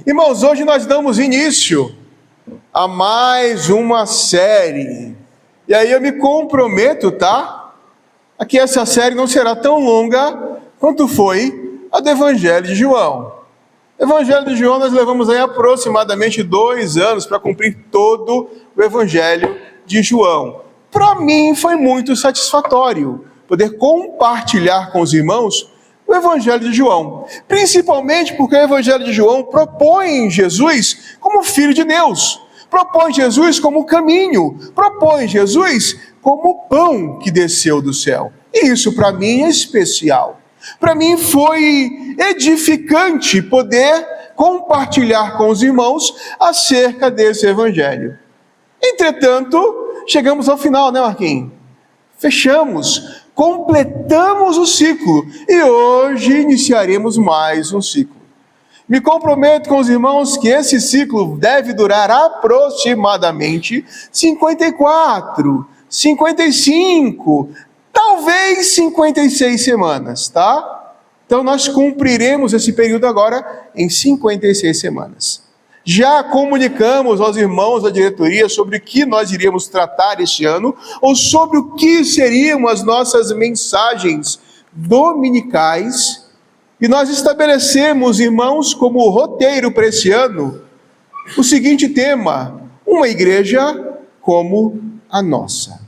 Irmãos, hoje nós damos início a mais uma série. E aí eu me comprometo, tá? A que essa série não será tão longa quanto foi a do Evangelho de João. O Evangelho de João nós levamos aí aproximadamente 2 anos para cumprir todo o Evangelho de João. Para mim foi muito satisfatório poder compartilhar com os irmãos o Evangelho de João, principalmente porque o Evangelho de João propõe Jesus como Filho de Deus, propõe Jesus como caminho, propõe Jesus como pão que desceu do céu. E isso para mim é especial. Para mim foi edificante poder compartilhar com os irmãos acerca desse Evangelho. Entretanto, chegamos ao final, né, Marquinhos? Fechamos, completamos o ciclo e hoje iniciaremos mais um ciclo. Me comprometo com os irmãos que esse ciclo deve durar aproximadamente 54, 55, talvez 56 semanas, tá? Então nós cumpriremos esse período agora em 56 semanas. Já comunicamos aos irmãos da diretoria sobre o que nós iríamos tratar este ano, ou sobre o que seriam as nossas mensagens dominicais, e nós estabelecemos, irmãos, como roteiro para esse ano, o seguinte tema: uma igreja como a nossa.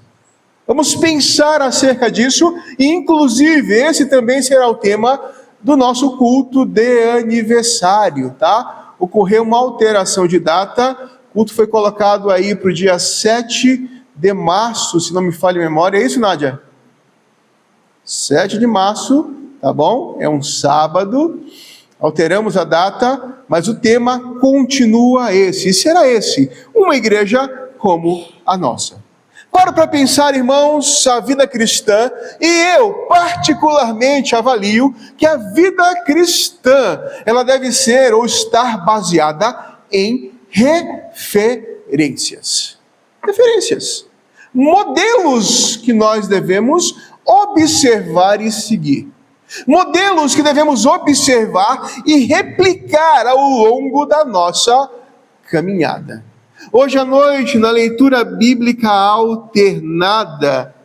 Vamos pensar acerca disso, e inclusive esse também será o tema do nosso culto de aniversário, tá? Ocorreu uma alteração de data, o culto foi colocado aí para o dia 7 de março, se não me falha a memória, é isso, Nádia? 7 de março, tá bom? É um sábado, alteramos a data, mas o tema continua esse, e será esse, uma igreja como a nossa. Para pensar, irmãos, a vida cristã, e eu particularmente avalio que a vida cristã, ela deve ser ou estar baseada em referências. Referências. Modelos que nós devemos observar e seguir. Modelos que devemos observar e replicar ao longo da nossa caminhada. Hoje à noite, na leitura bíblica alternada,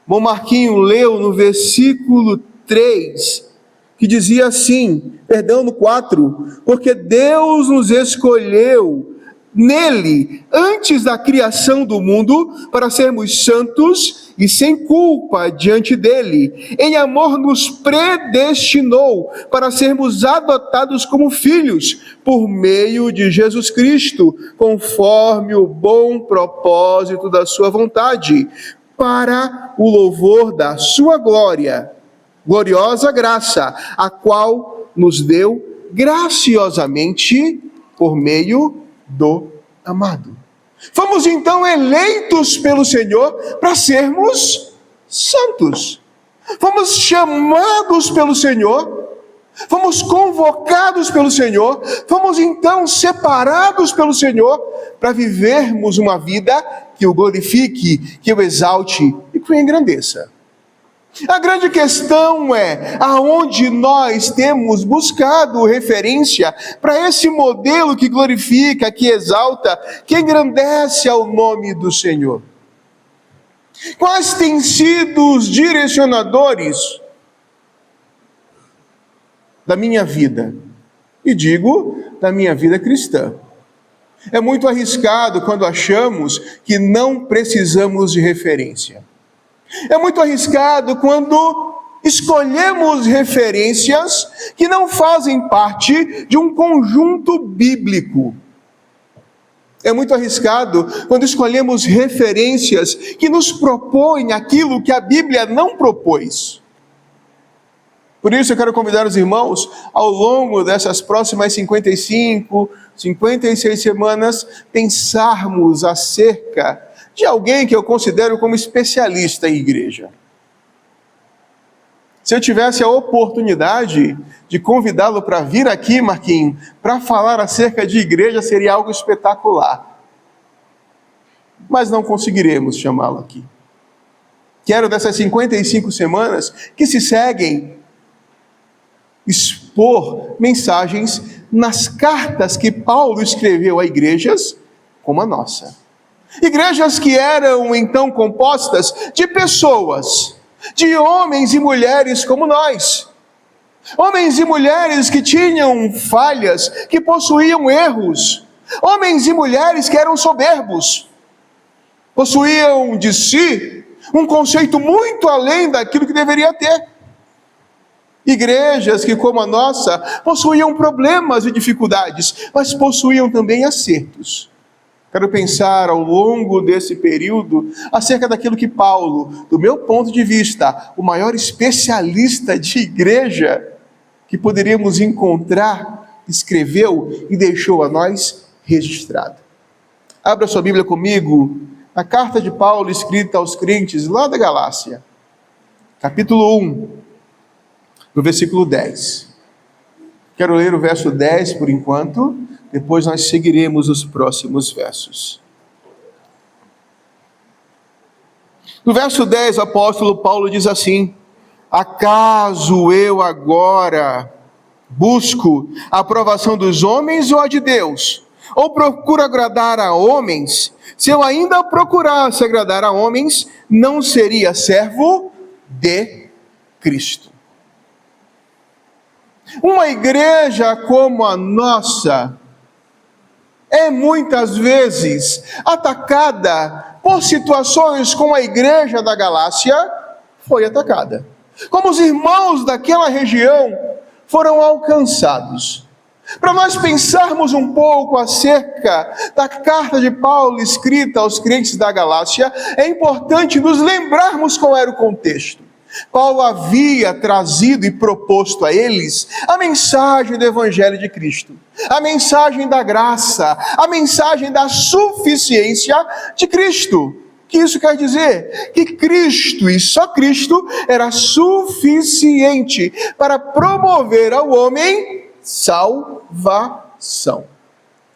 o Marquinho leu no versículo 3, que dizia assim, no 4, porque Deus nos escolheu nele, antes da criação do mundo, para sermos santos e sem culpa diante dele. Em amor nos predestinou para sermos adotados como filhos, por meio de Jesus Cristo, conforme o bom propósito da sua vontade, para o louvor da sua glória, gloriosa graça, a qual nos deu graciosamente por meio do amado. Fomos então eleitos pelo Senhor para sermos santos. Fomos chamados pelo Senhor, fomos convocados pelo Senhor, fomos então separados pelo Senhor para vivermos uma vida que o glorifique, que o exalte e que o engrandeça. A grande questão é aonde nós temos buscado referência para esse modelo que glorifica, que exalta, que engrandece ao nome do Senhor. Quais têm sido os direcionadores da minha vida? E digo, da minha vida cristã. É muito arriscado quando achamos que não precisamos de referência. É muito arriscado quando escolhemos referências que não fazem parte de um conjunto bíblico. É muito arriscado quando escolhemos referências que nos propõem aquilo que a Bíblia não propôs. Por isso eu quero convidar os irmãos, ao longo dessas próximas 55, 56 semanas, pensarmos acerca de alguém que eu considero como especialista em igreja. Se eu tivesse a oportunidade de convidá-lo para vir aqui, Marquinhos, para falar acerca de igreja, seria algo espetacular. Mas não conseguiremos chamá-lo aqui. Quero dessas 55 semanas que se seguem expor mensagens nas cartas que Paulo escreveu a igrejas como a nossa. Igrejas que eram então compostas de pessoas, de homens e mulheres como nós. Homens e mulheres que tinham falhas, que possuíam erros. Homens e mulheres que eram soberbos. Possuíam de si um conceito muito além daquilo que deveria ter. Igrejas que, como a nossa, possuíam problemas e dificuldades, mas possuíam também acertos. Quero pensar ao longo desse período acerca daquilo que Paulo, do meu ponto de vista, o maior especialista de igreja que poderíamos encontrar, escreveu e deixou a nós registrado. Abra sua Bíblia comigo na carta de Paulo escrita aos crentes lá da Galácia, capítulo 1, no versículo 10. Quero ler o verso 10 por enquanto, depois nós seguiremos os próximos versos. No verso 10, o apóstolo Paulo diz assim: acaso eu agora busco a aprovação dos homens ou a de Deus? Ou procuro agradar a homens? Se eu ainda procurasse agradar a homens, não seria servo de Cristo. Uma igreja como a nossa é muitas vezes atacada por situações como a igreja da Galácia foi atacada. Como os irmãos daquela região foram alcançados. Para nós pensarmos um pouco acerca da carta de Paulo escrita aos crentes da Galácia, é importante nos lembrarmos qual era o contexto. Paulo havia trazido e proposto a eles a mensagem do Evangelho de Cristo, a mensagem da graça, a mensagem da suficiência de Cristo. O que isso quer dizer? Que Cristo, e só Cristo, era suficiente para promover ao homem salvação.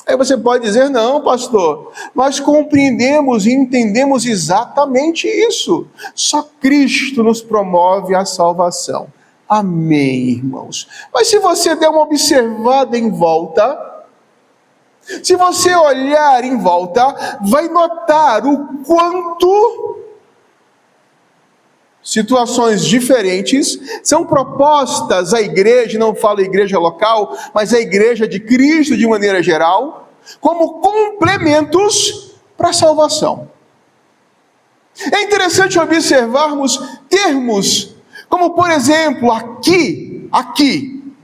Aí você pode dizer: não, pastor, nós compreendemos e entendemos exatamente isso. Só Cristo nos promove a salvação. Amém, irmãos. Mas se você der uma observada em volta, se você olhar em volta, vai notar o quanto situações diferentes são propostas à igreja, não falo igreja local, mas a igreja de Cristo de maneira geral, como complementos para a salvação. É interessante observarmos termos como, por exemplo, aqui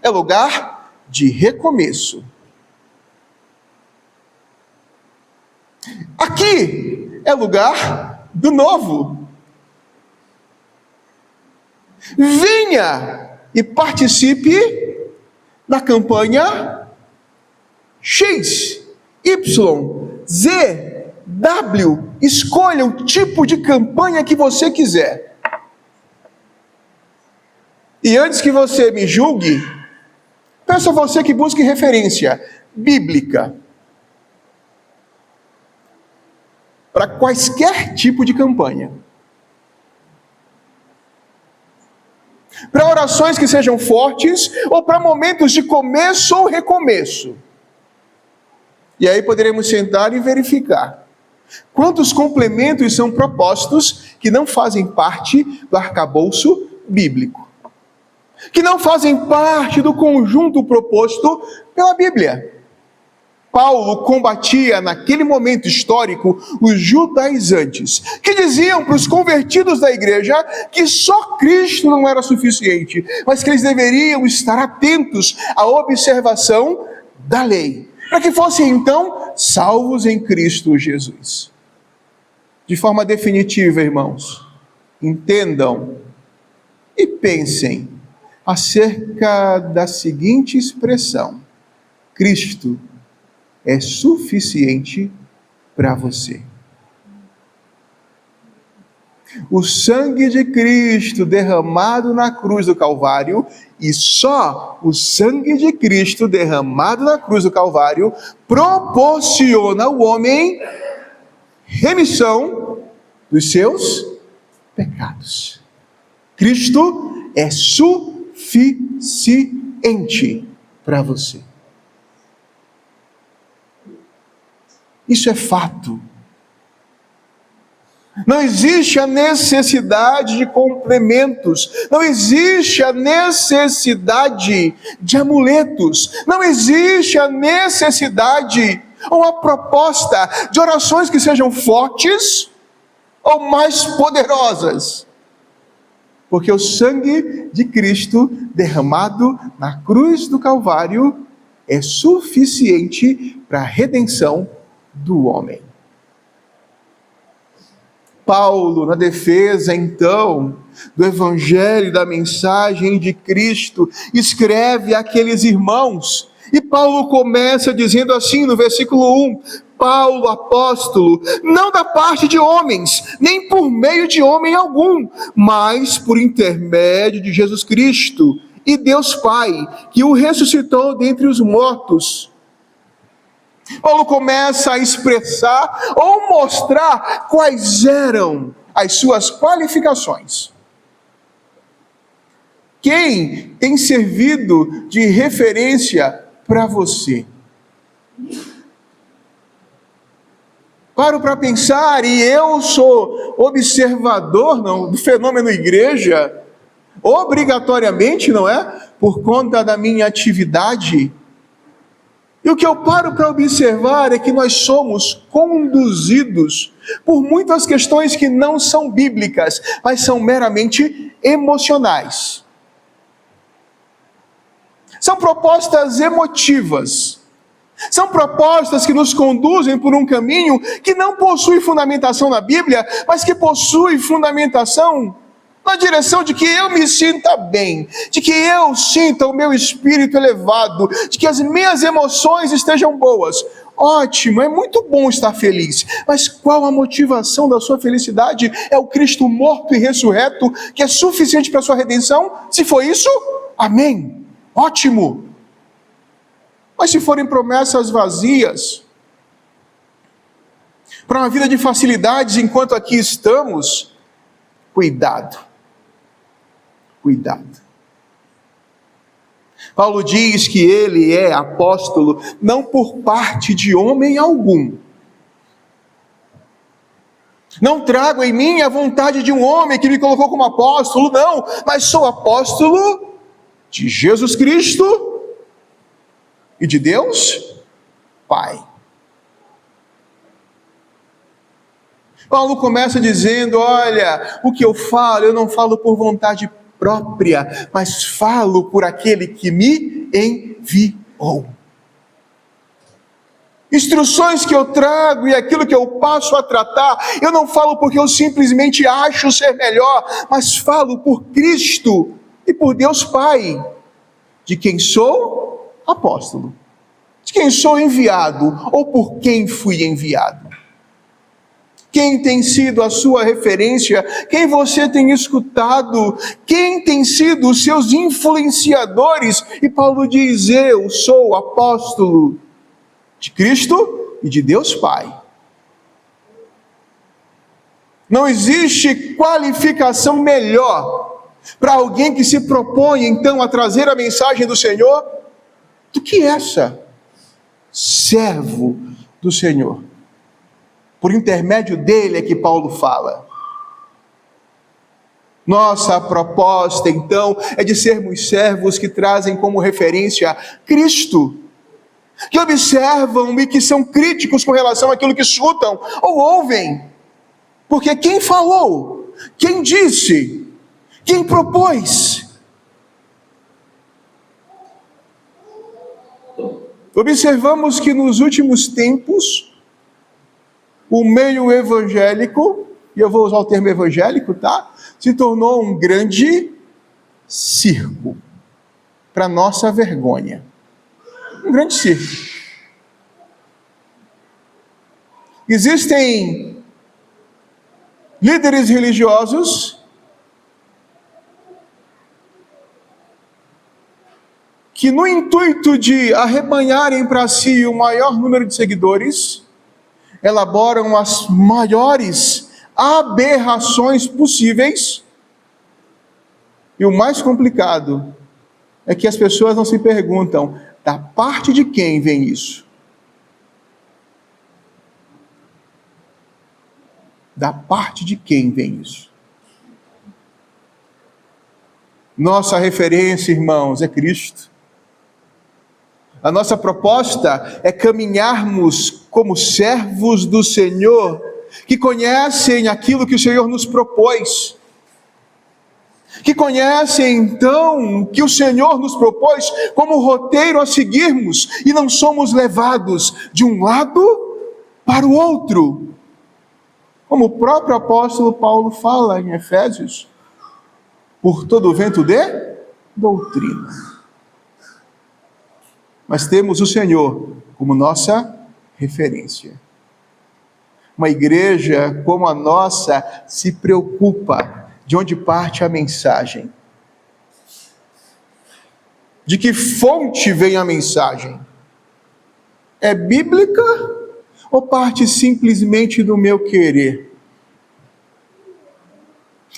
é lugar de recomeço. Aqui é lugar do novo. Venha e participe da campanha X, Y, Z, W. Escolha o tipo de campanha que você quiser. E antes que você me julgue, peço a você que busque referência bíblica para quaisquer tipo de campanha. Para orações que sejam fortes, ou para momentos de começo ou recomeço. E aí poderemos sentar e verificar quantos complementos são propostos que não fazem parte do arcabouço bíblico, que não fazem parte do conjunto proposto pela Bíblia. Paulo combatia naquele momento histórico os judaizantes, que diziam para os convertidos da igreja que só Cristo não era suficiente, mas que eles deveriam estar atentos à observação da lei, para que fossem então salvos em Cristo Jesus. De forma definitiva, irmãos, entendam e pensem acerca da seguinte expressão: Cristo é suficiente para você. O sangue de Cristo derramado na cruz do Calvário, e só o sangue de Cristo derramado na cruz do Calvário, proporciona ao homem remissão dos seus pecados. Cristo é suficiente para você. Isso é fato. Não existe a necessidade de complementos, não existe a necessidade de amuletos, não existe a necessidade ou a proposta de orações que sejam fortes ou mais poderosas, porque o sangue de Cristo derramado na cruz do Calvário é suficiente para a redenção do homem. Paulo, na defesa, então, do Evangelho e da mensagem de Cristo, escreve àqueles irmãos, e Paulo começa dizendo assim no versículo 1, Paulo, apóstolo, não da parte de homens, nem por meio de homem algum, mas por intermédio de Jesus Cristo e Deus Pai, que o ressuscitou dentre os mortos. Paulo começa a expressar ou mostrar quais eram as suas qualificações. Quem tem servido de referência para você? Paro para pensar, e eu sou observador do fenômeno igreja, obrigatoriamente, não é? Por conta da minha atividade. E o que eu paro para observar é que nós somos conduzidos por muitas questões que não são bíblicas, mas são meramente emocionais. São propostas emotivas. São propostas que nos conduzem por um caminho que não possui fundamentação na Bíblia, mas que possui fundamentação na direção de que eu me sinta bem, de que eu sinta o meu espírito elevado, de que as minhas emoções estejam boas. Ótimo, é muito bom estar feliz, mas qual a motivação da sua felicidade? É o Cristo morto e ressurreto, que é suficiente para a sua redenção? Se for isso, amém, ótimo. Mas se forem promessas vazias, para uma vida de facilidades enquanto aqui estamos, cuidado. Paulo diz que ele é apóstolo não por parte de homem algum. Não trago em mim a vontade de um homem que me colocou como apóstolo, não, mas sou apóstolo de Jesus Cristo e de Deus Pai. Paulo começa dizendo, olha, o que eu falo, eu não falo por vontade própria, mas falo por aquele que me enviou. Instruções que eu trago e aquilo que eu passo a tratar, eu não falo porque eu simplesmente acho ser melhor, mas falo por Cristo e por Deus Pai, de quem sou apóstolo, de quem sou enviado ou por quem fui enviado. Quem tem sido a sua referência? Quem você tem escutado? Quem tem sido os seus influenciadores? E Paulo diz, eu sou apóstolo de Cristo e de Deus Pai. Não existe qualificação melhor para alguém que se propõe então a trazer a mensagem do Senhor do que essa. Servo do Senhor. Por intermédio dele é que Paulo fala. Nossa proposta, então, é de sermos servos que trazem como referência Cristo, que observam e que são críticos com relação àquilo que escutam ou ouvem. Porque quem falou, quem disse, quem propôs. Observamos que nos últimos tempos, o meio evangélico, e eu vou usar o termo evangélico, tá? Se tornou um grande circo, para nossa vergonha. Um grande circo. Existem líderes religiosos que, no intuito de arrebanharem para si o maior número de seguidores, elaboram as maiores aberrações possíveis. E o mais complicado é que as pessoas não se perguntam, da parte de quem vem isso? Da parte de quem vem isso? Nossa referência, irmãos, é Cristo. A nossa proposta é caminharmos como servos do Senhor, que conhecem aquilo que o Senhor nos propôs, que conhecem então que o Senhor nos propôs como roteiro a seguirmos, e não somos levados de um lado para o outro, como o próprio apóstolo Paulo fala em Efésios, por todo o vento de doutrina. Mas temos o Senhor como nossa referência. Uma igreja como a nossa se preocupa de onde parte a mensagem. De que fonte vem a mensagem? É bíblica ou parte simplesmente do meu querer?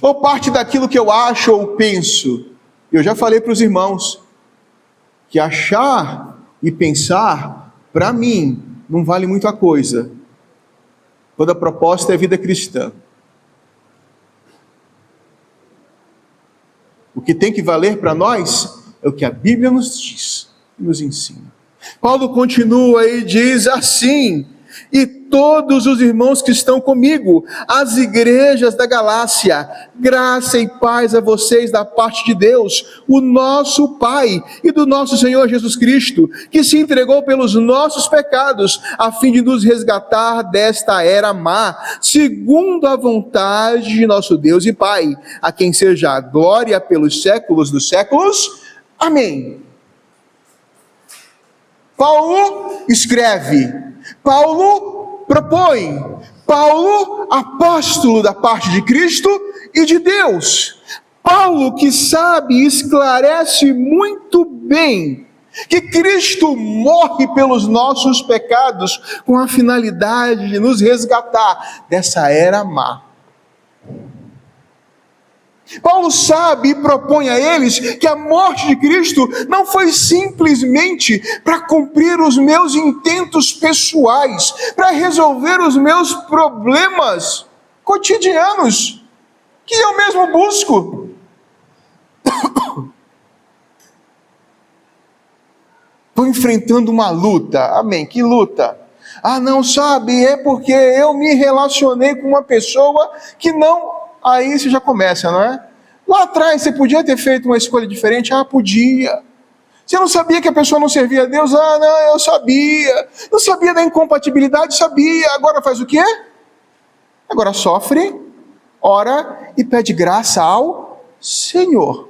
Ou parte daquilo que eu acho ou penso? Eu já falei para os irmãos que achar e pensar, para mim, não vale muita coisa, quando a proposta é vida cristã. O que tem que valer para nós é o que a Bíblia nos diz, nos ensina. Paulo continua e diz assim: e todos os irmãos que estão comigo, as igrejas da Galácia, graça e paz a vocês da parte de Deus, o nosso Pai, e do nosso Senhor Jesus Cristo, que se entregou pelos nossos pecados, a fim de nos resgatar desta era má, segundo a vontade de nosso Deus e Pai, a quem seja a glória pelos séculos dos séculos. Amém. Paulo escreve, Paulo propõe, Paulo apóstolo da parte de Cristo e de Deus. Paulo que sabe e esclarece muito bem que Cristo morre pelos nossos pecados com a finalidade de nos resgatar dessa era má. Paulo sabe e propõe a eles que a morte de Cristo não foi simplesmente para cumprir os meus intentos pessoais, para resolver os meus problemas cotidianos, que eu mesmo busco. Estou enfrentando uma luta, amém, que luta? Ah, não, sabe, é porque eu me relacionei com uma pessoa que não... Aí você já começa, não é? Lá atrás você podia ter feito uma escolha diferente? Ah, podia. Você não sabia que a pessoa não servia a Deus? Ah, não, eu sabia. Não sabia da incompatibilidade? Sabia. Agora faz o quê? Agora sofre, ora e pede graça ao Senhor.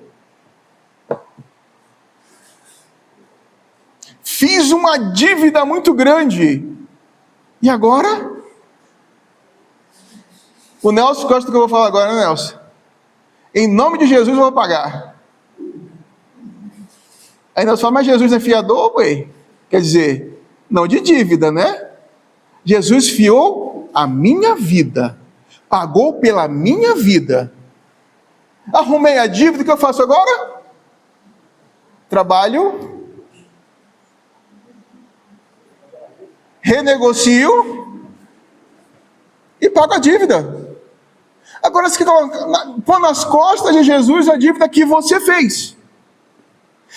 Fiz uma dívida muito grande. E agora? O Nelson gosta do que eu vou falar agora, né, Nelson? Em nome de Jesus eu vou pagar. Aí Nelson fala, mas Jesus é fiador, ué? Quer dizer, não de dívida, né? Jesus fiou a minha vida. Pagou pela minha vida. Arrumei a dívida, o que eu faço agora? Trabalho. Renegocio. E pago a dívida. Agora você põe nas costas de Jesus a dívida que você fez.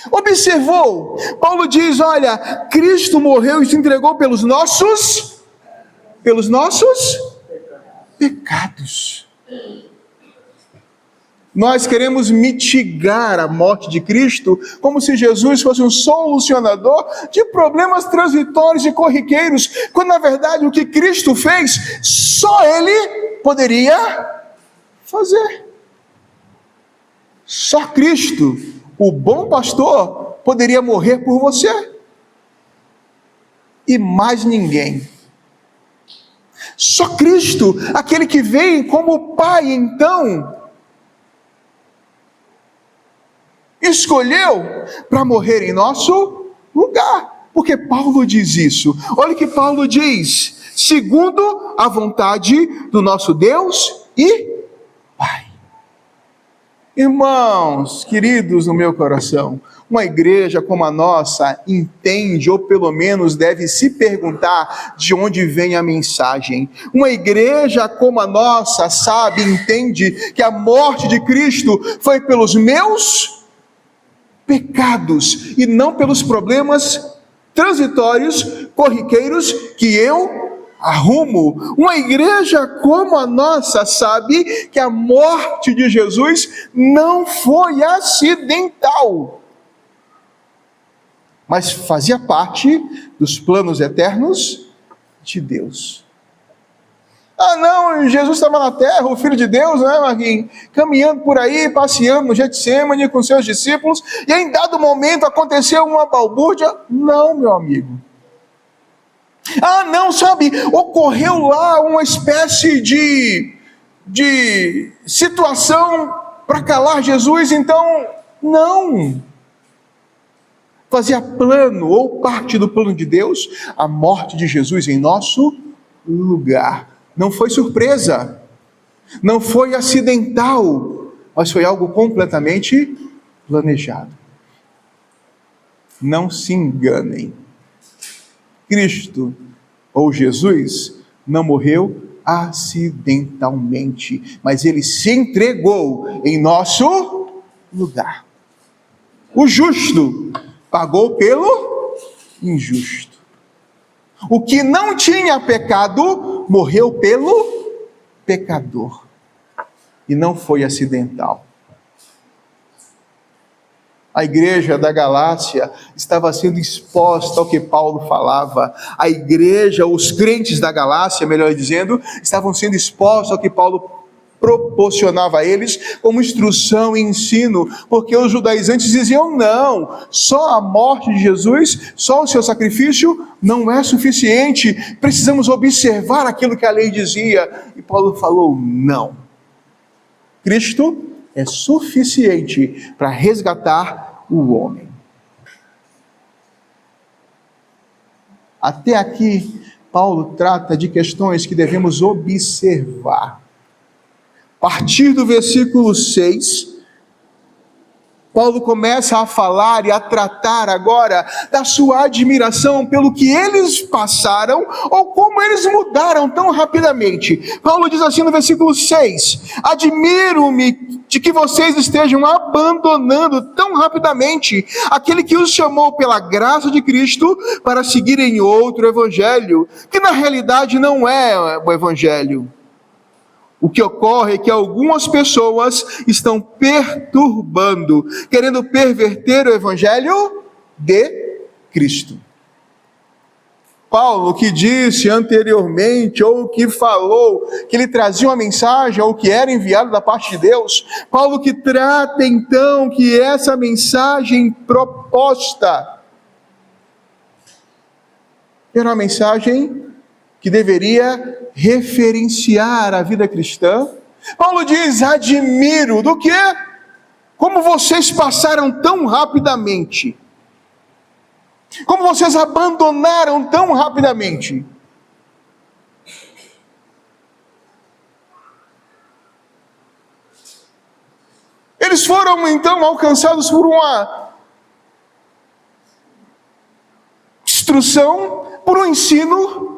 Observou? Paulo diz, olha, Cristo morreu e se entregou pelos nossos pecados. Nós queremos mitigar a morte de Cristo como se Jesus fosse um solucionador de problemas transitórios e corriqueiros, quando na verdade o que Cristo fez, só Ele poderia fazer. Só Cristo, o bom pastor, poderia morrer por você. E mais ninguém. Só Cristo, aquele que vem como Pai, então, escolheu para morrer em nosso lugar. Porque Paulo diz isso. Olha o que Paulo diz. Segundo a vontade do nosso Deus e Pai. Irmãos, queridos no meu coração, Uma igreja como a nossa entende, ou pelo menos deve se perguntar de onde vem a mensagem. Uma igreja como a nossa sabe, entende que a morte de Cristo foi pelos meus pecados e não pelos problemas transitórios, corriqueiros que eu arrumo. Uma igreja como a nossa sabe que a morte de Jesus não foi acidental, mas fazia parte dos planos eternos de Deus. Ah não, Jesus estava na terra, o Filho de Deus, né, Marquinhos? Caminhando por aí, passeando no Getsemane com seus discípulos, e em dado momento aconteceu uma balbúrdia. Não, meu amigo. Ah não, sabe, ocorreu lá uma espécie de situação para calar Jesus, então, não. Fazia plano, ou parte do plano de Deus, a morte de Jesus em nosso lugar. Não foi surpresa, não foi acidental, mas foi algo completamente planejado. Não se enganem. Cristo, ou Jesus, não morreu acidentalmente, mas ele se entregou em nosso lugar. O justo pagou pelo injusto. O que não tinha pecado morreu pelo pecador. E não foi acidental. A igreja da Galácia estava sendo exposta ao que Paulo falava. A igreja, os crentes da Galácia, melhor dizendo, estavam sendo expostos ao que Paulo proporcionava a eles como instrução e ensino, porque os judaizantes diziam: não, só a morte de Jesus, só o seu sacrifício não é suficiente, precisamos observar aquilo que a lei dizia. E Paulo falou: não, Cristo é suficiente para resgatar o homem. Até aqui, Paulo trata de questões que devemos observar. A partir do versículo 6, Paulo começa a falar e a tratar agora da sua admiração pelo que eles passaram ou como eles mudaram tão rapidamente. Paulo diz assim no versículo 6: admiro-me de que vocês estejam abandonando tão rapidamente aquele que os chamou pela graça de Cristo para seguirem outro evangelho, que na realidade não é o evangelho. O que ocorre é que algumas pessoas estão perturbando, querendo perverter o evangelho de Cristo. Paulo, que disse anteriormente, ou que falou, que ele trazia uma mensagem, ou que era enviado da parte de Deus, Paulo que trata então que essa mensagem proposta era uma mensagem que deveria referenciar a vida cristã. Paulo diz: admiro do quê? Como vocês passaram tão rapidamente, como vocês abandonaram tão rapidamente. Eles foram então alcançados por uma instrução, por um ensino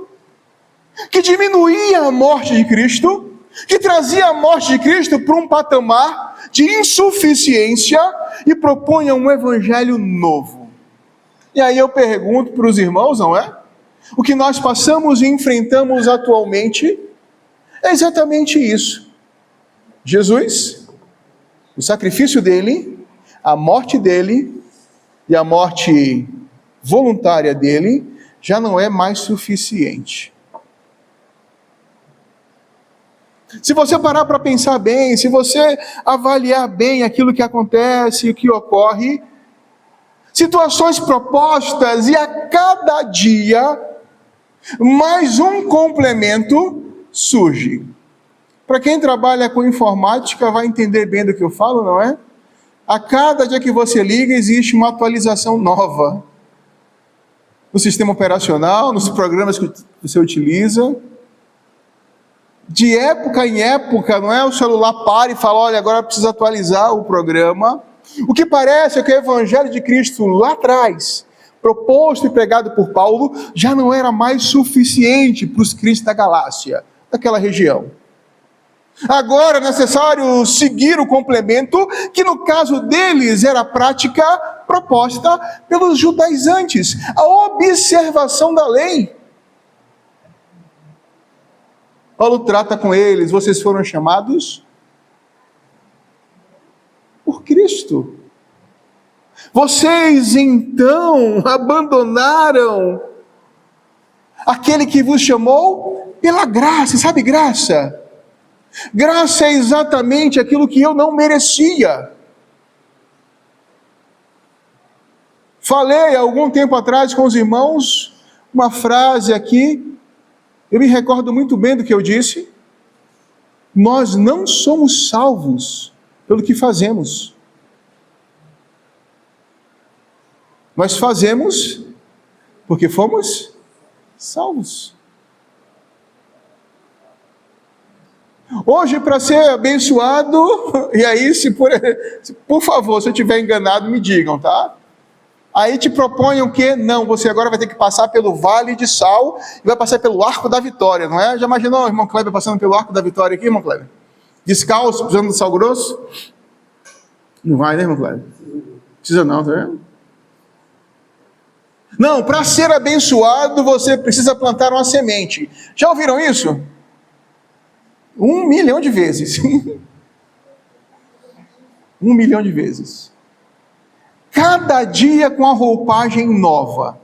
que diminuía a morte de Cristo, que trazia a morte de Cristo para um patamar de insuficiência e propunha um evangelho novo. E aí eu pergunto para os irmãos, não é? O que nós passamos e enfrentamos atualmente é exatamente isso. Jesus, o sacrifício dele, a morte dele e a morte voluntária dele já não é mais suficiente. Se você parar para pensar bem, se você avaliar bem aquilo que acontece e o que ocorre, situações propostas, e a cada dia mais um complemento surge. Para quem trabalha com informática vai entender bem do que eu falo, não é? A cada dia que você liga existe uma atualização nova no sistema operacional, nos programas que você utiliza. De época em época, não é? O celular para e fala: olha, agora precisa atualizar o programa. O que parece é que o evangelho de Cristo lá atrás, proposto e pregado por Paulo, já não era mais suficiente para os crentes da Galácia, daquela região. Agora é necessário seguir o complemento, que no caso deles era a prática proposta pelos judaizantes, a observação da lei. Paulo trata com eles: vocês foram chamados por Cristo. Vocês então abandonaram aquele que vos chamou pela graça. Sabe graça? Graça é exatamente aquilo que eu não merecia. Falei há algum tempo atrás com os irmãos uma frase aqui, eu me recordo muito bem do que eu disse: nós não somos salvos pelo que fazemos. Nós fazemos porque fomos salvos. Hoje, para ser abençoado, e aí, por favor, se eu estiver enganado, me digam, tá? Aí te propõem o quê? Não, você agora vai ter que passar pelo Vale de Sal e vai passar pelo Arco da Vitória, não é? Já imaginou o irmão Kleber passando pelo Arco da Vitória aqui, irmão Kleber? Descalço, precisando do sal grosso? Não vai, né, irmão Kleber? Precisa não, tá vendo? Não, para ser abençoado, você precisa plantar uma semente. Já ouviram isso? 1 milhão de vezes. 1 milhão de vezes. Cada dia com a roupagem nova.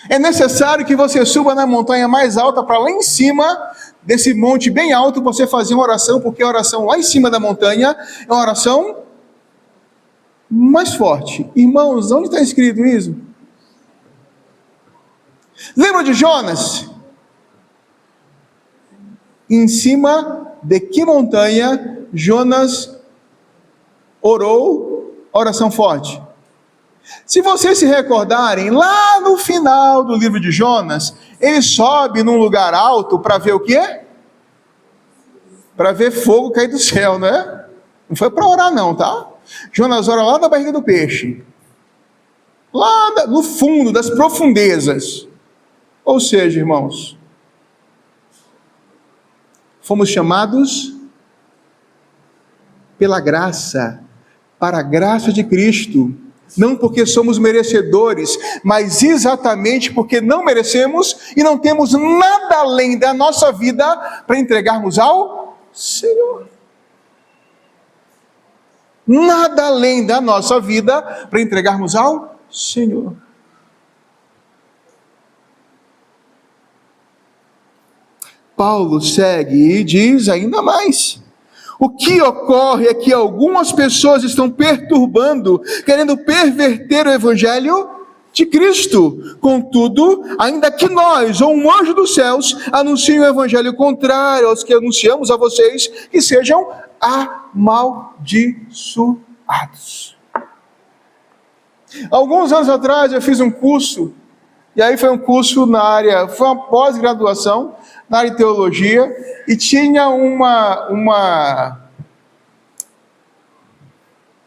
É necessário que você suba na montanha mais alta, para lá em cima desse monte bem alto, você fazer uma oração, porque a oração lá em cima da montanha é uma oração mais forte. Irmãos, onde está escrito isso? Lembra de Jonas? Em cima de que montanha Jonas orou oração forte? Se vocês se recordarem, lá no final do livro de Jonas, ele sobe num lugar alto para ver o quê? Para ver fogo cair do céu, né? Não foi para orar não, tá? Jonas ora lá da barriga do peixe, lá no fundo das profundezas. Ou seja, irmãos, fomos chamados pela graça, para a graça de Cristo, não porque somos merecedores, mas exatamente porque não merecemos e não temos nada além da nossa vida para entregarmos ao Senhor. Nada além da nossa vida para entregarmos ao Senhor. Paulo segue e diz ainda mais. O que ocorre é que algumas pessoas estão perturbando, querendo perverter o evangelho de Cristo. Contudo, ainda que nós, ou um anjo dos céus, anuncie o evangelho contrário aos que anunciamos a vocês, que sejam amaldiçoados. Alguns anos atrás eu fiz um curso, e aí foi um curso foi uma pós-graduação na área de teologia, e tinha uma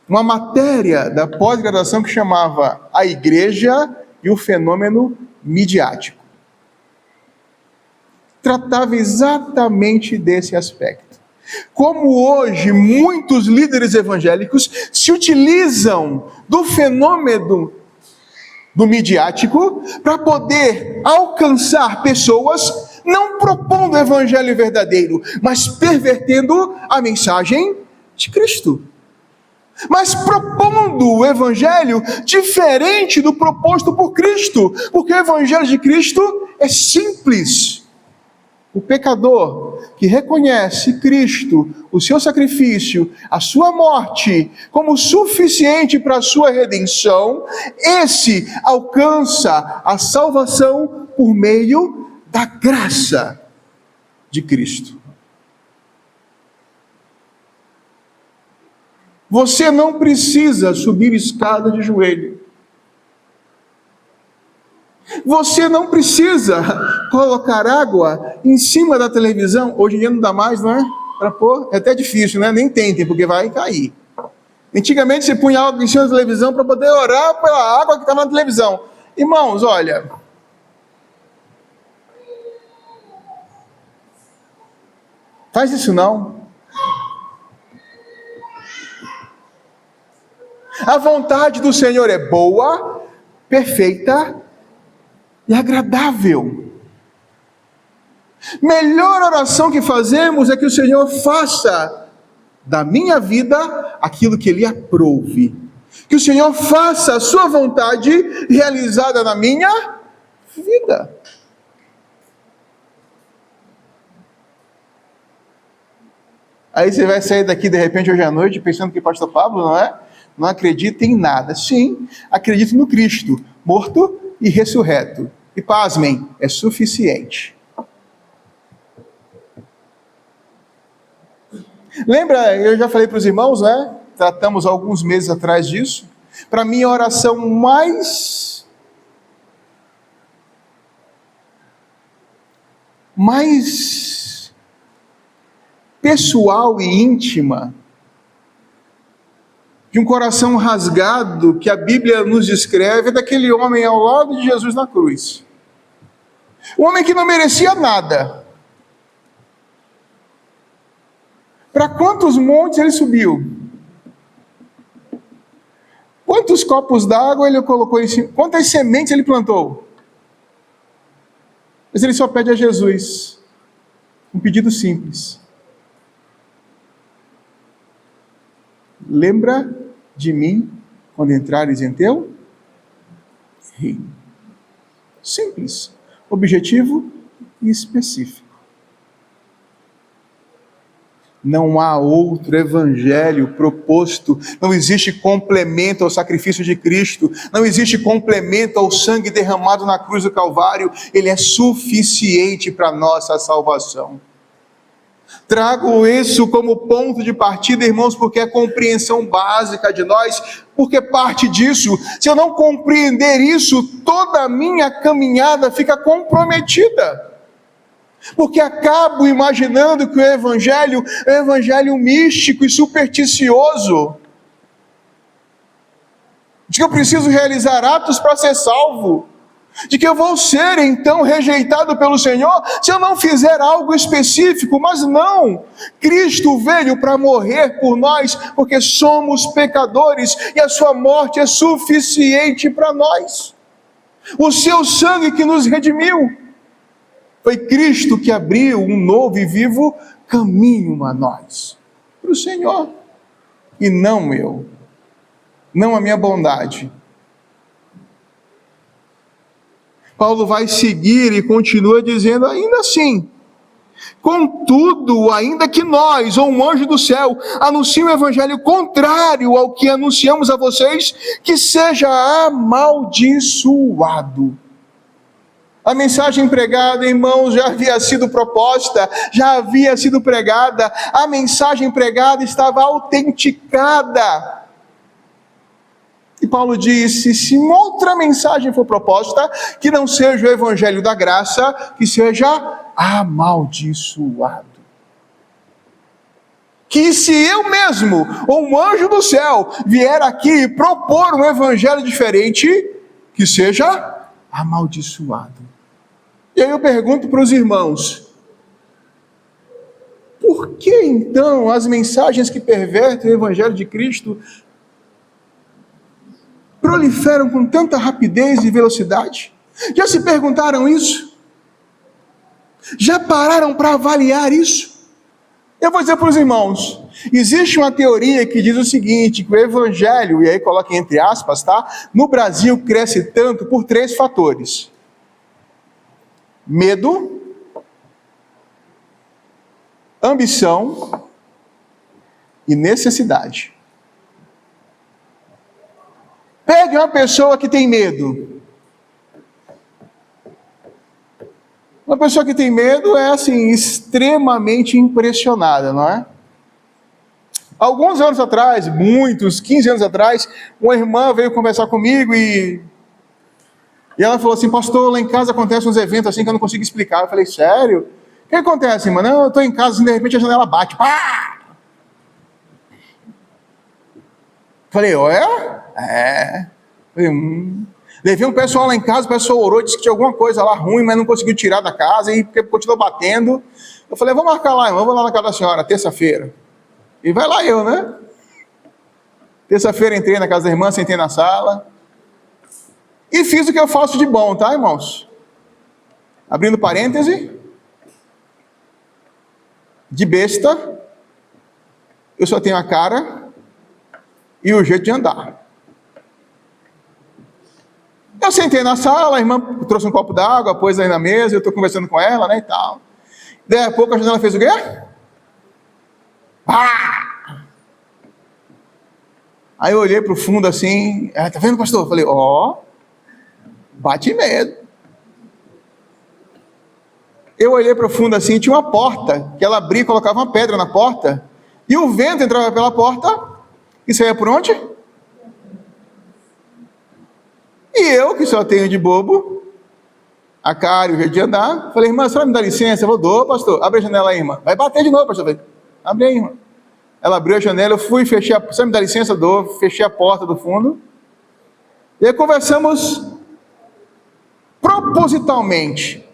matéria da pós-graduação que chamava A Igreja e o Fenômeno Midiático. Tratava exatamente desse aspecto. Como hoje muitos líderes evangélicos se utilizam do fenômeno do midiático para poder alcançar pessoas, não propondo o evangelho verdadeiro, mas pervertendo a mensagem de Cristo. Mas propondo o evangelho diferente do proposto por Cristo, porque o evangelho de Cristo é simples. O pecador que reconhece Cristo, o seu sacrifício, a sua morte, como suficiente para a sua redenção, esse alcança a salvação por meio da graça de Cristo. Você não precisa subir escada de joelho. Você não precisa colocar água em cima da televisão. Hoje em dia não dá mais, não é? Para pôr, é até difícil, né? Nem tentem, porque vai cair. Antigamente você punha algo em cima da televisão para poder orar pela água que estava na televisão. Irmãos, olha, faz isso não. A vontade do Senhor é boa, perfeita e agradável. Melhor oração que fazemos é que o Senhor faça da minha vida aquilo que Ele aprouve. Que o Senhor faça a sua vontade realizada na minha vida. Aí você vai sair daqui de repente hoje à noite pensando que pastor Pablo não acredita em nada. Sim, acredito no Cristo, morto e ressurreto. E pasmem, é suficiente. Lembra, eu já falei para os irmãos, tratamos alguns meses atrás disso. Para mim a oração mais pessoal e íntima, de um coração rasgado, que a Bíblia nos descreve, é daquele homem ao lado de Jesus na cruz. Um homem que não merecia nada. Para quantos montes ele subiu? Quantos copos d'água ele colocou em cima? Quantas sementes ele plantou? Mas ele só pede a Jesus um pedido simples: lembra de mim quando entrares em teu reino. Simples, objetivo e específico. Não há outro evangelho proposto, não existe complemento ao sacrifício de Cristo, não existe complemento ao sangue derramado na cruz do Calvário. Ele é suficiente para a nossa salvação. Trago isso como ponto de partida, irmãos, porque é compreensão básica de nós, porque parte disso. Se eu não compreender isso, toda a minha caminhada fica comprometida. Porque acabo imaginando que o Evangelho é um evangelho místico e supersticioso, de que eu preciso realizar atos para ser salvo, de que eu vou ser então rejeitado pelo Senhor se eu não fizer algo específico. Mas não, Cristo veio para morrer por nós, porque somos pecadores, e a sua morte é suficiente para nós. O seu sangue que nos redimiu. Foi Cristo que abriu um novo e vivo caminho a nós, para o Senhor, e não eu, não a minha bondade. Paulo vai seguir e continua dizendo ainda assim: contudo, ainda que nós, ou um anjo do céu, anuncie um evangelho contrário ao que anunciamos a vocês, que seja amaldiçoado. A mensagem pregada, irmãos, já havia sido proposta, já havia sido pregada, a mensagem pregada estava autenticada. E Paulo disse: se outra mensagem for proposta, que não seja o evangelho da graça, que seja amaldiçoado. Que se eu mesmo, ou um anjo do céu, vier aqui propor um evangelho diferente, que seja amaldiçoado. E aí eu pergunto para os irmãos: por que então as mensagens que pervertem o evangelho de Cristo proliferam com tanta rapidez e velocidade? Já se perguntaram isso? Já pararam para avaliar isso? Eu vou dizer para os irmãos: existe uma teoria que diz o seguinte, que o evangelho, e aí coloquem entre aspas, no Brasil cresce tanto por 3 fatores: medo, ambição e necessidade. Pegue uma pessoa que tem medo. Uma pessoa que tem medo é assim, extremamente impressionada, não é? Alguns anos atrás, 15 anos atrás, uma irmã veio conversar comigo e ela falou assim: pastor, lá em casa acontecem uns eventos assim que eu não consigo explicar. Eu falei: sério? O que acontece, irmã? Não, eu estou em casa e de repente a janela bate. Pá! Falei, Falei, Levei um pessoal lá em casa, o pessoal orou, disse que tinha alguma coisa lá ruim, mas não conseguiu tirar da casa e continuou batendo. Eu falei, vamos marcar lá, irmão, vamos lá na casa da senhora, terça-feira. E vai lá eu, né? Terça-feira entrei na casa da irmã, sentei na sala e fiz o que eu faço de bom, tá, irmãos? Abrindo parêntese, de besta, eu só tenho a cara e o jeito de andar. Eu sentei na sala, a irmã trouxe um copo d'água, pôs aí na mesa, eu estou conversando com ela, né, e tal. Daí a pouco a janela fez o quê? Pá! Aí eu olhei para o fundo assim, tá vendo, pastor? Eu falei, bate medo. Eu olhei para o fundo assim, tinha uma porta, que ela abria e colocava uma pedra na porta, e o vento entrava pela porta, e saía por onde? E eu, que só tenho de bobo, a cara e o jeito de andar, falei, irmã, a senhora me dá licença? Eu dou, pastor, abre a janela aí, irmã. Vai bater de novo, pastor. Falei, abre aí, irmã. Ela abriu a janela, eu fui, fechei a... Você me dá licença? Eu dou, fechei a porta do fundo. E aí conversamos propositalmente,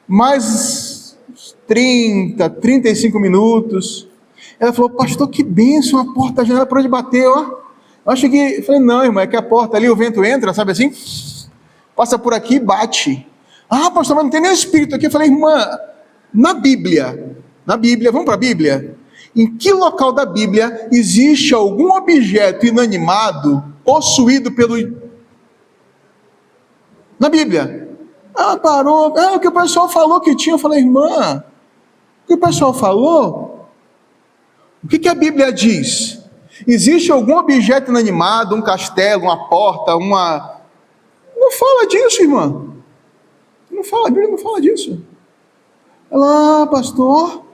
mais 30, 35 minutos. Ela falou, pastor, que bênção, a porta da janela, por onde bateu, ó. Eu falei, não, irmã, é que a porta ali, o vento entra, sabe assim? Passa por aqui e bate. Ah, pastor, mas não tem nem espírito aqui. Eu falei, irmã, na Bíblia, vamos para a Bíblia? Em que local da Bíblia existe algum objeto inanimado possuído pelo... Na Bíblia. Ah, parou. O que o pessoal falou que tinha. Eu falei, irmã, o que o pessoal falou? O que a Bíblia diz? Existe algum objeto inanimado, um castelo, uma porta, uma... Não fala disso, irmã. Não fala, a Bíblia não fala disso. Ela, pastor,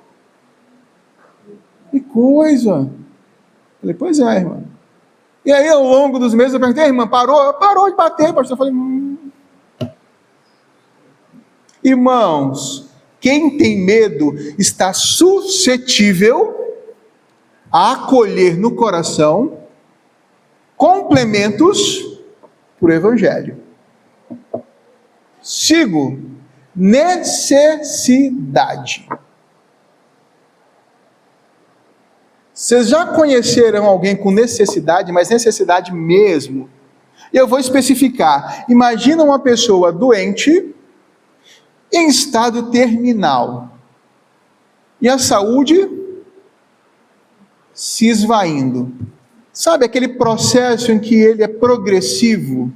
que coisa. Falei, pois é, irmã. E aí, ao longo dos meses, eu perguntei, irmã, parou de bater, pastor. Eu falei, Irmãos, quem tem medo está suscetível a acolher no coração complementos para o Evangelho. Sigo, necessidade. Vocês já conheceram alguém com necessidade, mas necessidade mesmo? Eu vou especificar. Imagina uma pessoa doente, em estado terminal, e a saúde se esvaindo. Sabe aquele processo em que ele é progressivo?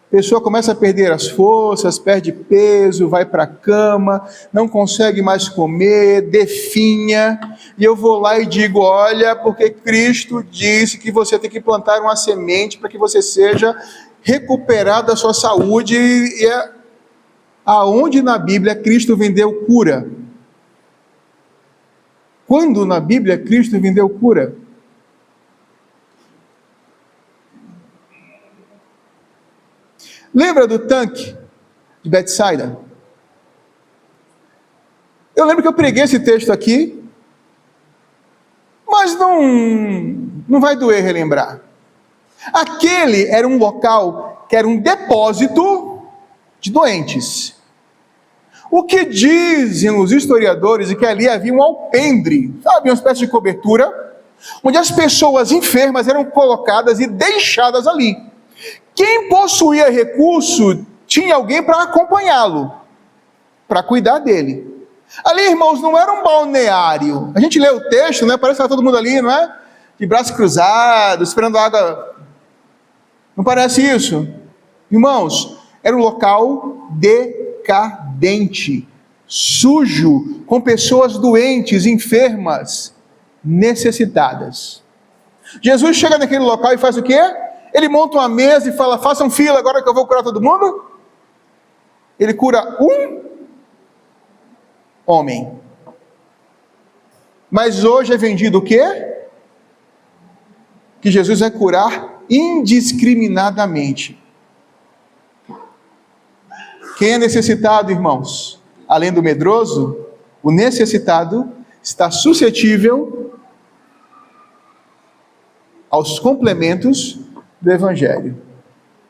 A pessoa começa a perder as forças, perde peso, vai para a cama, não consegue mais comer, definha, e eu vou lá e digo, olha, porque Cristo disse que você tem que plantar uma semente para que você seja recuperado da sua saúde, e é aonde na Bíblia Cristo vendeu cura? Quando na Bíblia Cristo vendeu cura? Lembra do tanque de Betsaida? Eu lembro que eu preguei esse texto aqui, mas não vai doer relembrar. Aquele era um local que era um depósito de doentes. O que dizem os historiadores é que ali havia um alpendre, sabe, uma espécie de cobertura, onde as pessoas enfermas eram colocadas e deixadas ali. Quem possuía recurso tinha alguém para acompanhá-lo, para cuidar dele. Ali, irmãos, não era um balneário. A gente lê o texto, né? Parece que está todo mundo ali, não é? De braços cruzados, esperando água. Não parece isso? Irmãos, era um local decadente, sujo, com pessoas doentes, enfermas, necessitadas. Jesus chega naquele local e faz o quê? Ele monta uma mesa e fala, façam fila agora que eu vou curar todo mundo. Ele cura um homem. Mas hoje é vendido o quê? Que Jesus vai curar indiscriminadamente. Quem é necessitado, irmãos? Além do medroso, o necessitado está suscetível aos complementos do Evangelho.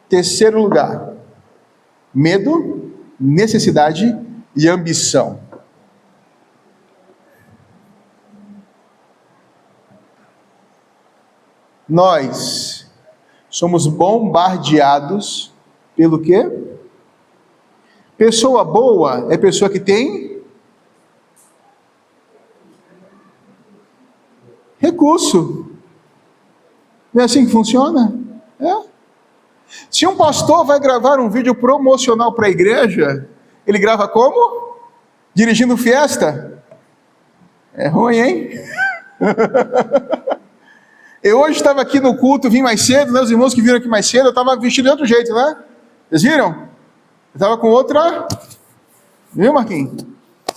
Terceiro lugar, medo, necessidade e ambição. Nós somos bombardeados pelo quê? Pessoa boa é pessoa que tem recurso. Não é assim que funciona? É. Se um pastor vai gravar um vídeo promocional para a igreja, ele grava como? Dirigindo Fiesta? É ruim, hein? Eu hoje estava aqui no culto, vim mais cedo, né? Os irmãos que viram aqui mais cedo, eu estava vestido de outro jeito, né? Vocês viram? Eu estava com outra... Viu, Marquinhos?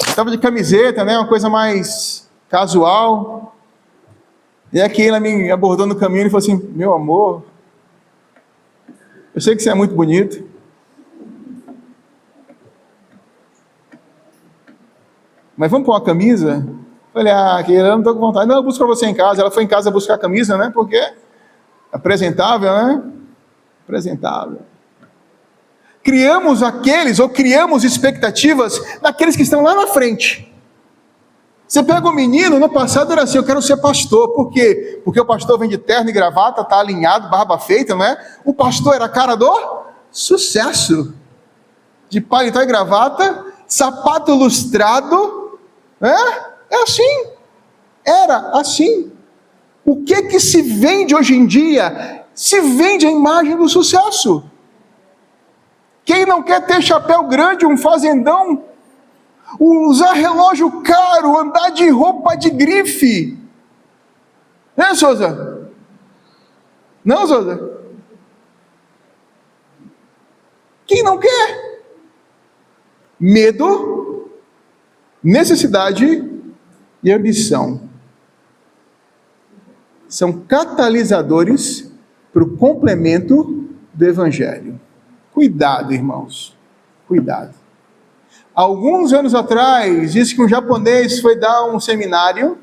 Estava de camiseta, né? Uma coisa mais casual. E aqui ela me abordou no caminho e falou assim: meu amor, eu sei que você é muito bonito. Mas vamos pôr uma camisa? Falei, querida, eu não estou com vontade. Não, eu busco para você em casa. Ela foi em casa buscar a camisa, né? Porque apresentável, né? Apresentável. Criamos expectativas naqueles que estão lá na frente. Você pega o menino, no passado era assim: eu quero ser pastor. Por quê? Porque o pastor vem de terno e gravata, está alinhado, barba feita, não é? O pastor era a cara do sucesso. De paletó e gravata, sapato lustrado, é assim. Era assim. O que se vende hoje em dia? Se vende a imagem do sucesso. Quem não quer ter chapéu grande, um fazendão, usar relógio caro, andar de roupa de grife? Né, Souza? Não, Souza? Quem não quer? Medo, necessidade e ambição são catalisadores para o complemento do Evangelho. Cuidado, irmãos, cuidado. Alguns anos atrás, disse que um japonês foi dar um seminário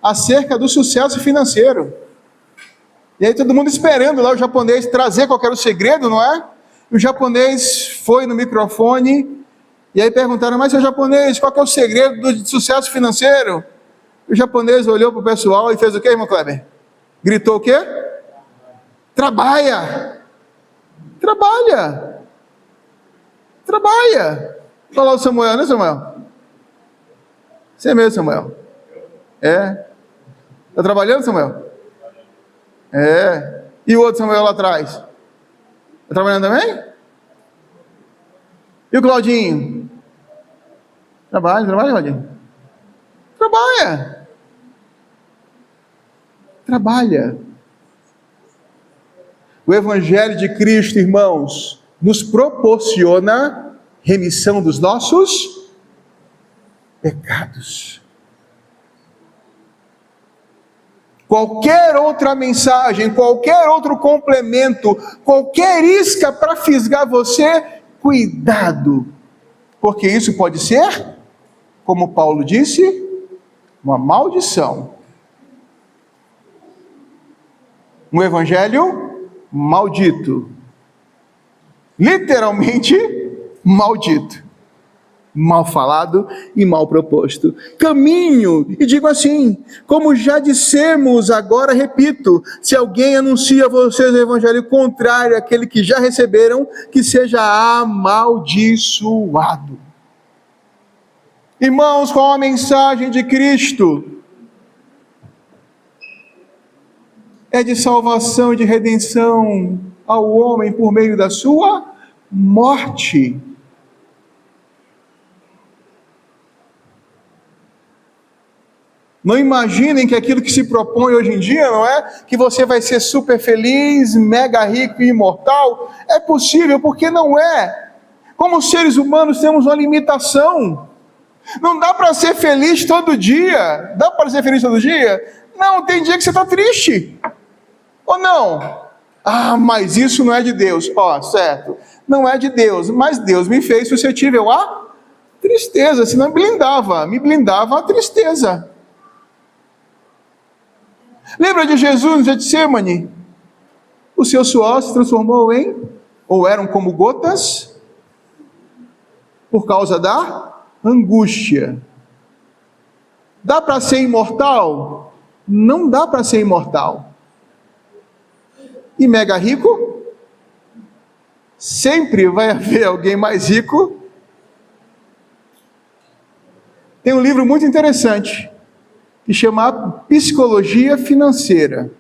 acerca do sucesso financeiro. E aí todo mundo esperando lá o japonês trazer qual era o segredo, não é? E o japonês foi no microfone, e aí perguntaram: mas seu japonês, qual que é o segredo do sucesso financeiro? O japonês olhou para o pessoal e fez o quê, irmão Kleber? Gritou o quê? Trabalha! Trabalha! Trabalha! Olha lá o Samuel, né, Samuel? Você mesmo, Samuel? É. Está trabalhando, Samuel? É. E o outro Samuel lá atrás? Está trabalhando também? E o Claudinho? Trabalha, Claudinho? Trabalha. Trabalha. O Evangelho de Cristo, irmãos, nos proporciona remissão dos nossos pecados. Qualquer outra mensagem, qualquer outro complemento, qualquer isca para fisgar você, cuidado, porque isso pode ser, como Paulo disse, uma maldição. Um evangelho maldito. Literalmente maldito. Mal falado e mal proposto. Caminho, e digo assim, como já dissemos, agora repito: se alguém anuncia a vocês o evangelho contrário àquele que já receberam, que seja amaldiçoado. Irmãos, qual a mensagem de Cristo? É de salvação e de redenção ao homem por meio da sua morte. Não imaginem que aquilo que se propõe hoje em dia, não é? Que você vai ser super feliz, mega rico e imortal. É possível, porque não é. Como seres humanos temos uma limitação. Não dá para ser feliz todo dia. Dá para ser feliz todo dia? Não, tem dia que você está triste. Ou não? Mas isso não é de Deus. Certo. Não é de Deus, mas Deus me fez suscetível à tristeza, senão me blindava a tristeza. Lembra de Jesus no Getsemane? O seu suor se transformou ou eram como gotas, por causa da angústia. Dá para ser imortal? Não dá para ser imortal. E mega rico? Sempre vai haver alguém mais rico. Tem um livro muito interessante, que chama Psicologia Financeira,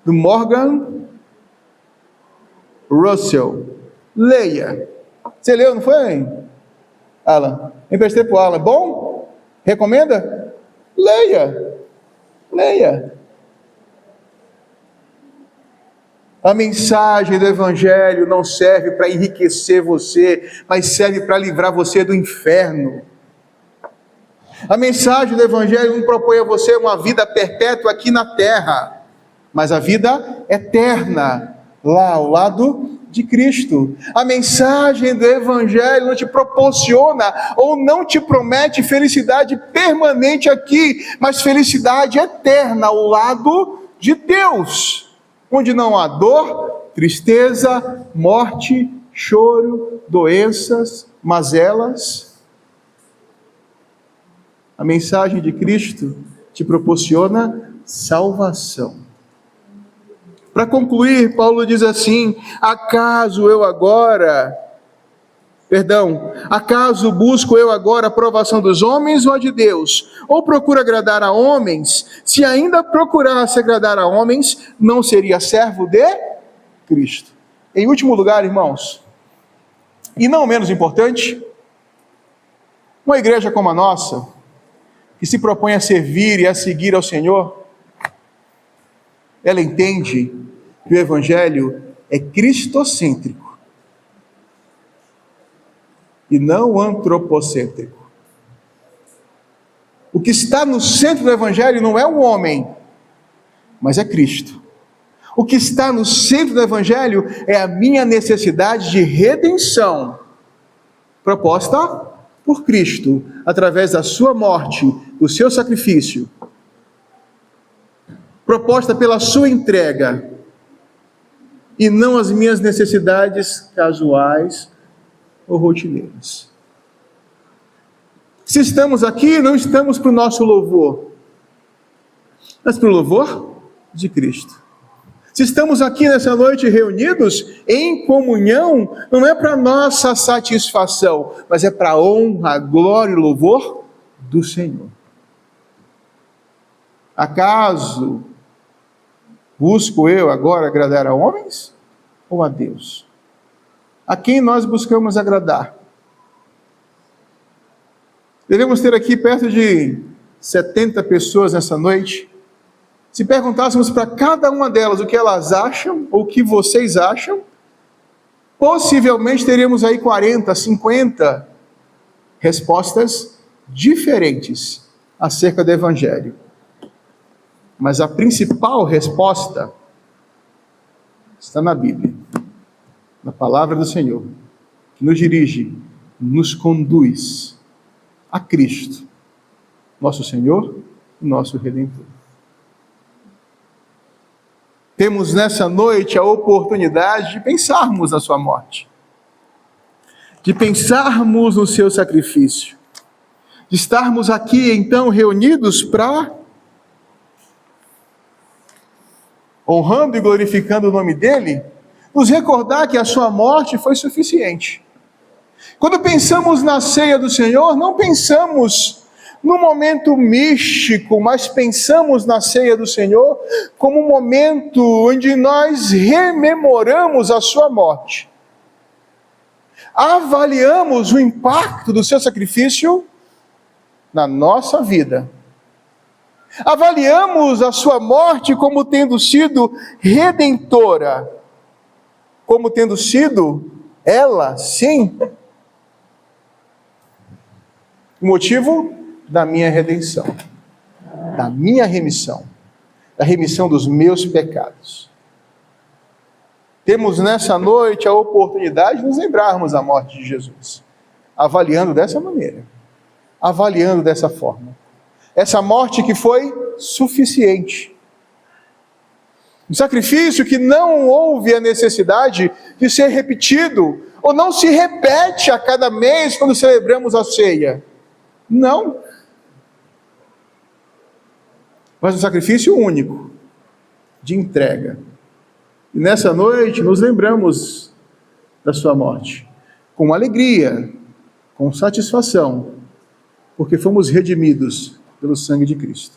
do Morgan Russell. Leia. Você leu, não foi, Alan? Emprestei para o Alan. Bom? Recomenda? Leia. Leia. A mensagem do Evangelho não serve para enriquecer você, mas serve para livrar você do inferno. A mensagem do Evangelho não propõe a você uma vida perpétua aqui na terra, mas a vida eterna, lá ao lado de Cristo. A mensagem do Evangelho não te proporciona ou não te promete felicidade permanente aqui, mas felicidade eterna ao lado de Deus, onde não há dor, tristeza, morte, choro, doenças, mazelas. A mensagem de Cristo te proporciona salvação. Para concluir, Paulo diz assim: acaso busco eu agora a aprovação dos homens ou a de Deus? Ou procuro agradar a homens? Se ainda procurasse agradar a homens, não seria servo de Cristo. Em último lugar, irmãos, e não menos importante, uma igreja como a nossa, que se propõe a servir e a seguir ao Senhor, ela entende que o Evangelho é cristocêntrico e não antropocêntrico. O que está no centro do Evangelho não é o homem, mas é Cristo. O que está no centro do Evangelho é a minha necessidade de redenção, proposta por Cristo, através da sua morte, do seu sacrifício, proposta pela sua entrega, e não as minhas necessidades casuais ou rotineiras. Se estamos aqui, não estamos para o nosso louvor, mas para o louvor de Cristo. Se estamos aqui nessa noite reunidos em comunhão, não é para nossa satisfação, mas é para a honra, glória e louvor do Senhor. Acaso busco eu agora agradar a homens ou a Deus? A quem nós buscamos agradar? Devemos ter aqui perto de 70 pessoas nessa noite. Se perguntássemos para cada uma delas o que elas acham, ou o que vocês acham, possivelmente teríamos aí 40, 50 respostas diferentes acerca do Evangelho. Mas a principal resposta está na Bíblia, na palavra do Senhor, que nos dirige, nos conduz a Cristo, nosso Senhor e nosso Redentor. Temos nessa noite a oportunidade de pensarmos na sua morte, de pensarmos no seu sacrifício, de estarmos aqui então reunidos para, honrando e glorificando o nome dele, nos recordar que a sua morte foi suficiente. Quando pensamos na ceia do Senhor, não pensamos num momento místico, mas pensamos na ceia do Senhor como um momento onde nós rememoramos a sua morte. Avaliamos o impacto do seu sacrifício na nossa vida. Avaliamos a sua morte como tendo sido redentora, como tendo sido ela, sim, o motivo da minha redenção, da minha remissão, da remissão dos meus pecados. Temos nessa noite a oportunidade de nos lembrarmos da morte de Jesus, avaliando dessa maneira, avaliando dessa forma. Essa morte que foi suficiente, Um sacrifício que não houve a necessidade de ser repetido, ou não se repete a cada mês quando celebramos a ceia. Não. Mas um sacrifício único, de entrega. E nessa noite nos lembramos da sua morte, com alegria, com satisfação, porque fomos redimidos pelo sangue de Cristo.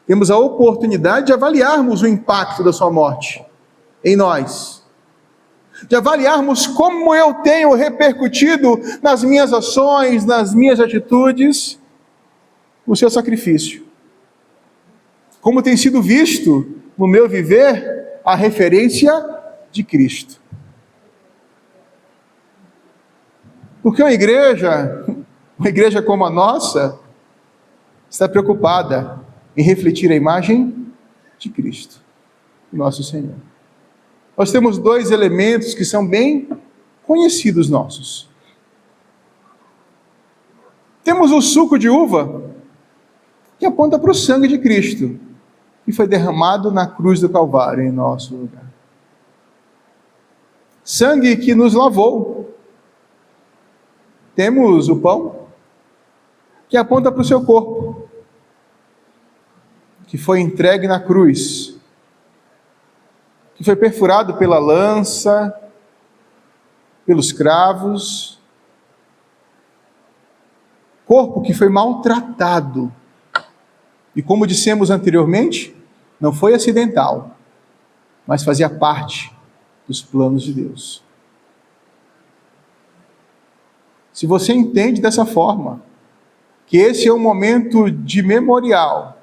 Temos a oportunidade de avaliarmos o impacto da sua morte em nós, de avaliarmos como eu tenho repercutido nas minhas ações, nas minhas atitudes, o seu sacrifício. Como tem sido visto no meu viver a referência de Cristo. Porque uma igreja como a nossa, está preocupada em refletir a imagem de Cristo, nosso Senhor. Nós temos dois elementos que são bem conhecidos nossos. Temos o suco de uva, que aponta para o sangue de Cristo, que foi derramado na cruz do Calvário em nosso lugar. Sangue que nos lavou. Temos o pão, que aponta para o seu corpo, que foi entregue na cruz, que foi perfurado pela lança, pelos cravos, corpo que foi maltratado, e como dissemos anteriormente, não foi acidental, mas fazia parte dos planos de Deus. Se você entende dessa forma, que esse é um momento de memorial,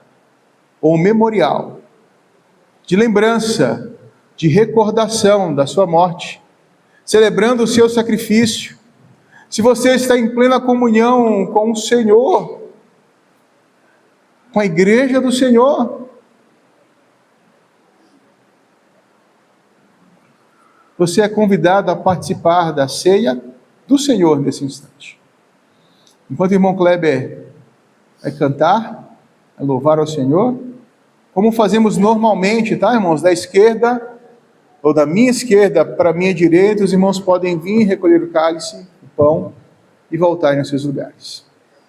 ou memorial, de lembrança, de recordação da sua morte, celebrando o seu sacrifício, se você está em plena comunhão com o Senhor, com a igreja do Senhor, você é convidado a participar da ceia do Senhor nesse instante. Enquanto o irmão Kleber vai cantar, vai louvar ao Senhor, como fazemos normalmente, tá, irmãos? Da esquerda, ou da minha esquerda para a minha direita, os irmãos podem vir recolher o cálice, o pão, e voltarem aos seus lugares.